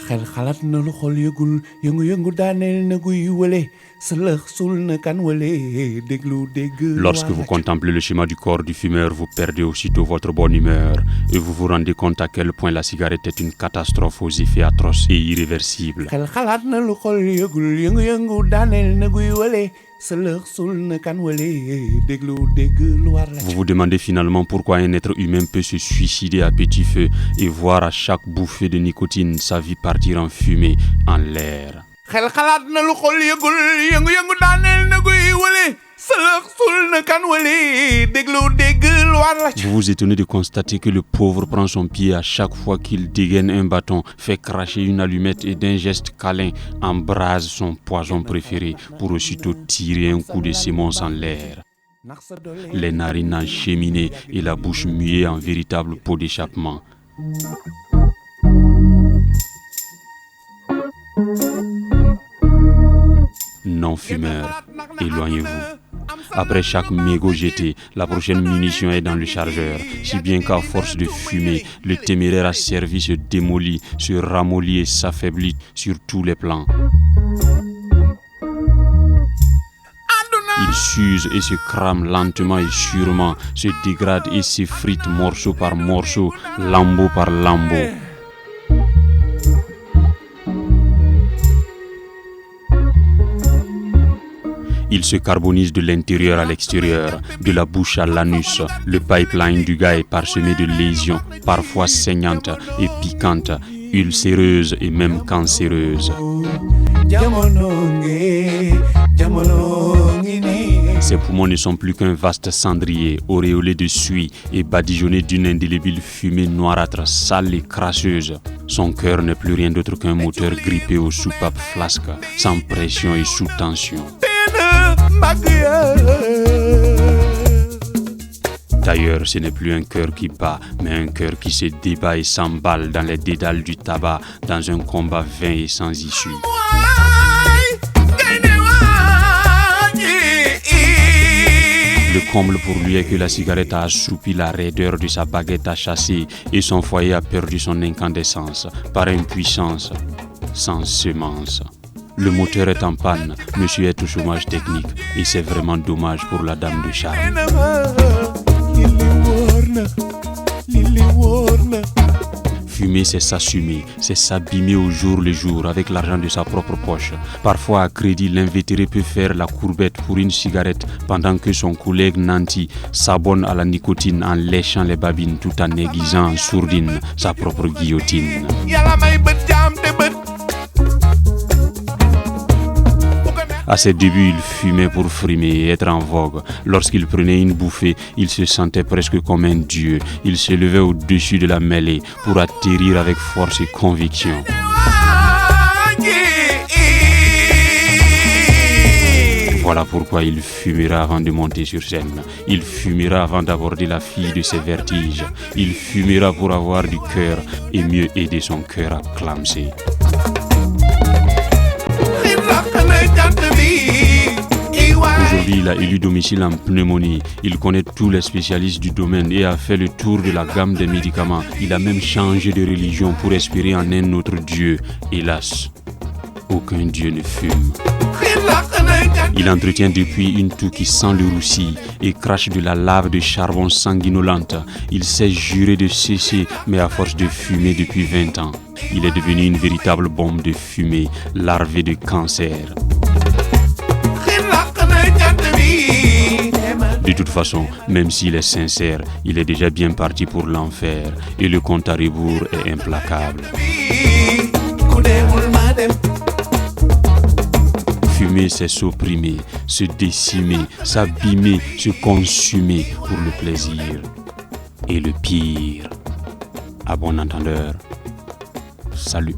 xel xalaat na lu xol yëgul yëngu-yëngu daaneel na guy wële sëlëx sul na kan wële déglu dégg. Lorsque vous contemplez le schéma du corps du fumeur, vous perdez aussitôt votre bonne humeur et vous vous rendez compte à quel point la cigarette est une catastrophe aux effets atroces et irréversibles. xel xalaat na lu xol yëgul yëngu-yëngu daaneel na guy wële sëlëx sul na kan wële déglu dégg lu war la. Vous vous demandez finalement pourquoi un être humain peut se suicider à petit feu et voir à chaque bouffée de nicotine sa vie partir en fumée, en l'air. xel xalaat na lu xol yëgul yëngu-yëngu daaneel na guy wële sëlëx sul na kan wële déglu dégg lu war la. Vous vous étonnez de constater que le pauvre prend son pied à chaque fois qu'il dégaine un bâton, fait cracher une allumette et d'un geste câlin embrase son poison préféré pour aussitôt tirer un coup de sémence en l'air. Les narines encheminées et la bouche muée en véritable pot d'échappement. Non-fumeurs, éloignez-vous. Après chaque mégot jeté, la prochaine munition est dans le chargeur, si bien qu'à force de fumer, le téméraire asservi se démolit, se ramollit et s'affaiblit sur tous les plans. Il s'use et se crame lentement et sûrement, se dégrade et s'effrite morceau par morceau, lambeau par lambeau. Il se carbonise de l'intérieur à l'extérieur, de la bouche à l'anus. Le pipeline du gars est parsemé de lésions, parfois saignantes et piquantes, ulcéreuses et même cancéreuses. Ses poumons ne sont plus qu'un vaste cendrier, auréolé de suie et badigeonné d'une indélébile fumée noirâtre, sale et crasseuse. Son cœur n'est plus rien d'autre qu'un moteur grippé aux soupapes flasques, sans pression et sous tension. D'ailleurs, ce n'est plus un cœur qui bat, mais un cœur qui se débat et s'emballe dans les dédales du tabac, dans un combat vain et sans issue. Le comble pour lui est que la cigarette a assoupi la raideur de sa baguette à chasser et son foyer a perdu son incandescence, par impuissance, sans semence. Le moteur est en panne, monsieur est au chômage technique et c'est vraiment dommage pour la dame de charme. Fumer, c'est s'assumer, c'est s'abîmer au jour le jour avec l'argent de sa propre poche. Parfois, à crédit, l'invétéré peut faire la courbette pour une cigarette pendant que son collègue nanti s'abonne à la nicotine en léchant les babines tout en aiguisant en sourdine sa propre guillotine. À ses débuts, il fumait pour frimer et être en vogue. Lorsqu'il prenait une bouffée, il se sentait presque comme un dieu. Il se levait au-dessus de la mêlée pour atterrir avec force et conviction. Voilà pourquoi il fumera avant de monter sur scène. Il fumera avant d'aborder la fille de ses vertiges. Il fumera pour avoir du cœur et mieux aider son cœur à clamser. Aujourd'hui, il a élu domicile en pneumonie. Il connaît tous les spécialistes du domaine et a fait le tour de la gamme des médicaments. Il a même changé de religion pour espérer en un autre Dieu. Hélas, aucun Dieu ne fume. Il entretient depuis une toux qui sent le roussi et crache de la lave de charbon sanguinolente. Il s'est juré de cesser, mais à force de fumer depuis 20 ans, il est devenu une véritable bombe de fumée, larvée de cancer. De toute façon, même s'il est sincère, il est déjà bien parti pour l'enfer et le compte à rebours est implacable. Fumer, c'est s'opprimer, se décimer, s'abîmer, se consumer pour le plaisir. Et le pire, à bon entendeur, salut.